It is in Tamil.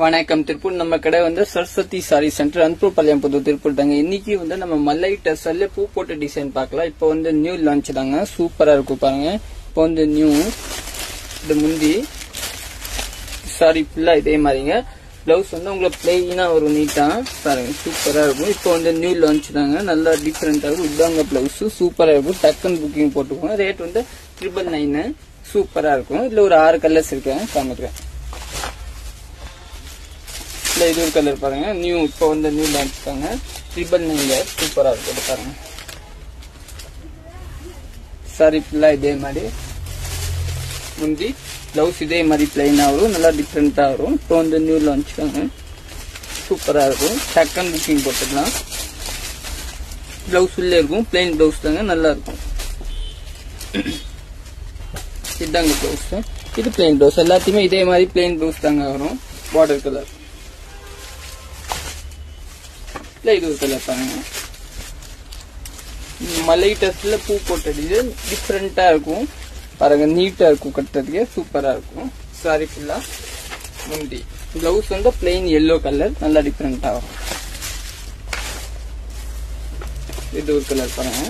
வணக்கம். திருப்பூர் நம்ம கடை வந்து சரஸ்வதி சாரி சென்டர் அன்புபாளையம் புது திருப்பூர் தாங்க. இன்னைக்கு வந்து நம்ம மல்லை டெஸ்ட்ல பூ போட்ட டிசைன் பார்க்கலாம். இப்போ வந்து நியூ லான்ச் தாங்க, சூப்பரா இருக்கும் பாருங்க. இப்போ வந்து நியூ இது முந்தி சாரி ஃபுல்லா இதே மாதிரிங்க. பிளவுஸ் வந்து உங்களுக்கு பிளெயினா வரும், நீட்டா பாருங்க, சூப்பரா இருக்கும். இப்போ வந்து நியூ லான்ச் தாங்க, நல்லா டிஃபரெண்டா இருக்கும். இதாங்க பிளவுஸ், சூப்பரா இருக்கும். டக்குன்னு புக்கிங் போட்டுக்கோங்க. ரேட் வந்து 999, சூப்பரா இருக்கும். இதுல ஒரு 6 கலர்ஸ் இருக்கு, காமிக்கிறேன். இது ஒரு கலர் பாருங்க, நியூ இப்போ வந்து நியூ லான்ச் தாங்க, 999, சூப்பரா இருக்கு பாருங்க. சாரி ஃபுல்லா இதே மாதிரி முந்தி பிளவுஸ் இதே மாதிரி பிளைனா வரும், நல்லா டிஃப்ரெண்டா வரும். இப்போ வந்து நியூ லான்ச் தாங்க, சூப்பரா இருக்கும். டக்குன்னு புக்கிங் போட்டுக்கலாம். பிளவுஸ் உள்ளே இருக்கும், பிளைன் பிளவுஸ் தாங்க, நல்லா இருக்கும். இதுதாங்க பிளவுஸ், இது பிளைன் பிளவுஸ். எல்லாத்தையுமே இதே மாதிரி பிளைன் பிளவுஸ் தாங்க வரும். பார்டர் கலர் இது ஒரு கலர் பாருங்க. மலை டெஸ்ட்ல பூ போட்ட டிசைன் டிஃப்ரெண்டா இருக்கும் பாருங்க, நீட்டா இருக்கும், கட்டுறதுக்கு சூப்பரா இருக்கும். சாரி ஃபுல்லா முந்தி பிளவுஸ் வந்து பிளைன் எல்லோ கலர், நல்லா டிஃப்ரெண்டா வரும். இது ஒரு கலர் பாருங்க.